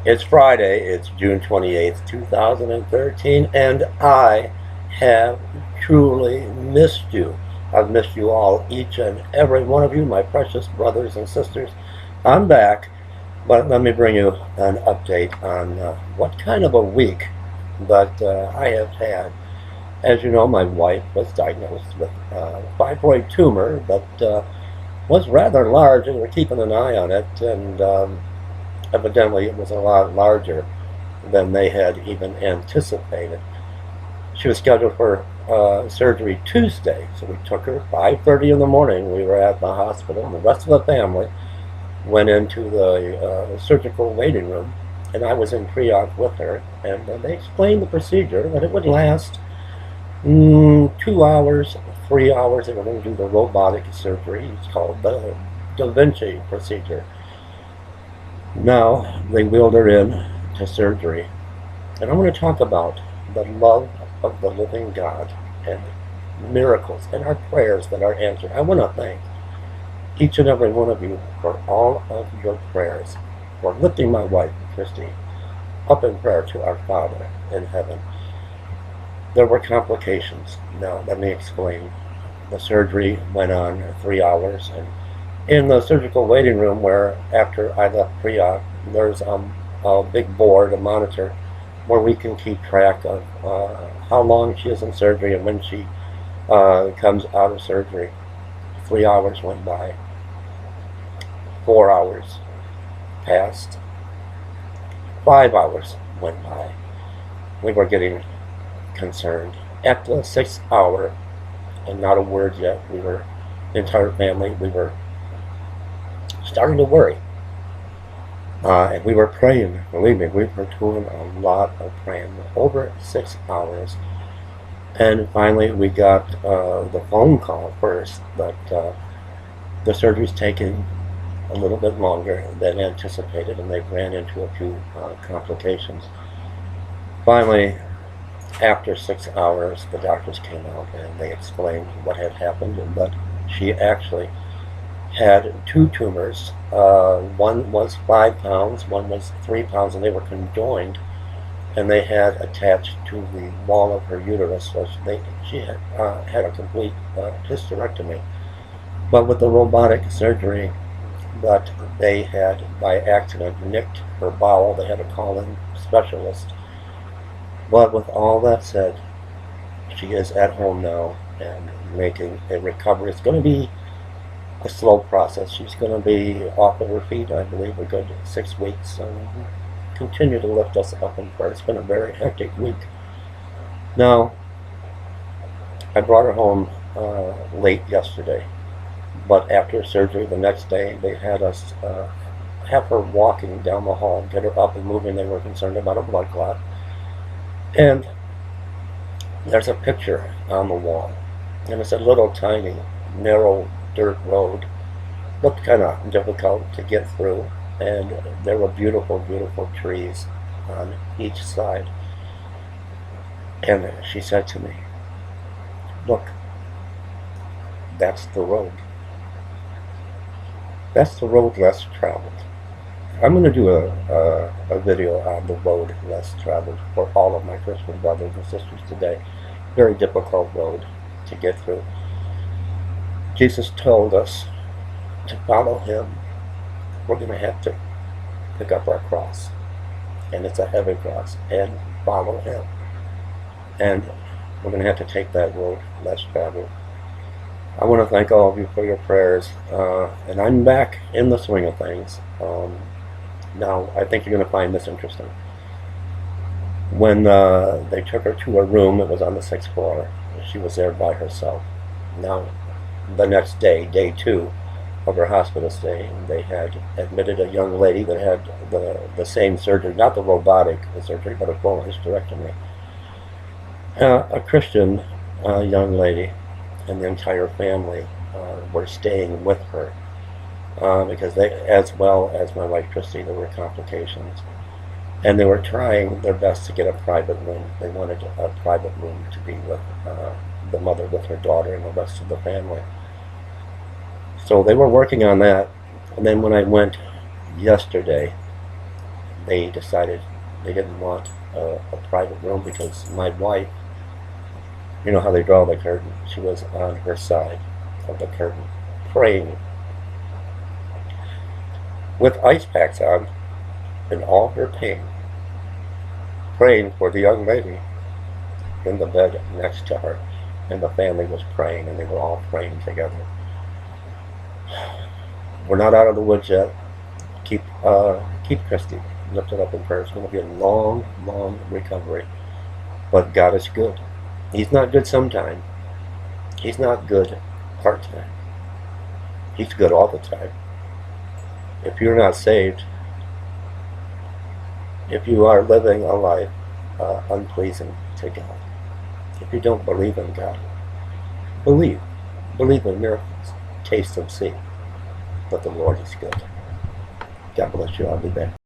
It's Friday, it's June 28th, 2013, and I have truly missed you. I've missed you all, each and every one of you, my precious brothers and sisters. I'm back, but let me bring you an update on what kind of a week that I have had. As you know, my wife was diagnosed with a fibroid tumor that was rather large, and we're keeping an eye on it, and evidently it was a lot larger than they had even anticipated. She was scheduled for surgery Tuesday, so we took her 5:30 in the morning. We were at the hospital, and the rest of the family went into the surgical waiting room, and I was in pre-op with her, and they explained the procedure, that it would last 2 hours, 3 hours. They were going to do the robotic surgery. It's called the Da Vinci procedure. Now they wheeled her in to surgery, and I want to talk about the love of the living God and miracles and our prayers that are answered. I want to thank each and every one of you for all of your prayers, for lifting my wife, Christy, up in prayer to our Father in heaven. There were complications. Now, let me explain. The surgery went on 3 hours, and in the surgical waiting room, where after I left pre-op, there's a big board, a monitor, where we can keep track of how long she is in surgery and when she comes out of surgery. 3 hours went by. 4 hours passed. 5 hours went by. We were getting concerned. At the 6th hour, and not a word yet, the entire family, we were starting to worry. And we were praying. Believe me, we were doing a lot of praying. Over 6 hours. And finally, we got the phone call first that the surgery's taking a little bit longer than anticipated, and they ran into a few complications. Finally, after 6 hours, the doctors came out and they explained what had happened, and that she actually had two tumors. One was 5 pounds, one was 3 pounds, and they were conjoined, and they had attached to the wall of her uterus. So she had a complete hysterectomy. But with the robotic surgery, that they had by accident nicked her bowel, they had to call in specialists. But with all that said, she is at home now and making a recovery. It's going to be a slow process. She's going to be off of her feet, I believe, a good 6 weeks. And continue to lift us up in prayer. It's been a very hectic week. Now, I brought her home late yesterday, but after surgery the next day, they had us have her walking down the hall, get her up and moving. They were concerned about a blood clot. And there's a picture on the wall, and it's a little tiny, narrow dirt road. Looked kind of difficult to get through, and there were beautiful, beautiful trees on each side. And she said to me, "Look, that's the road. That's the road less traveled." I'm going to do a video on the road less traveled for all of my Christian brothers and sisters today. Very difficult road to get through. Jesus told us to follow him. We're going to have to pick up our cross, and it's a heavy cross, and follow him. And we're going to have to take that road less traveled. I want to thank all of you for your prayers, and I'm back in the swing of things. Now, I think you're going to find this interesting. When they took her to a room, it was on the 6th floor. She was there by herself. Now, the next day, day 2 of her hospital stay, they had admitted a young lady that had the same surgery, not the robotic surgery, but a full hysterectomy. A Christian young lady, and the entire family were staying with her. Because they, as well as my wife Christy, there were complications, and they were trying their best to get a private room. They wanted a private room to be with the mother, with her daughter, and the rest of the family. So they were working on that. And then when I went yesterday, they decided they didn't want a private room because my wife, you know how they draw the curtain, she was on her side of the curtain praying with ice packs on in all her pain, praying for the young lady in the bed next to her. And the family was praying, and they were all praying together. We're not out of the woods yet. Keep Christy lifted up in prayer. It's going to be a long, long recovery. But God is good. He's not good sometime. He's not good part-time. He's good all the time. If you're not saved, if you are living a life unpleasing to God, if you don't believe in God, believe in miracles. Taste and see that the Lord is good. God bless you. I'll be back.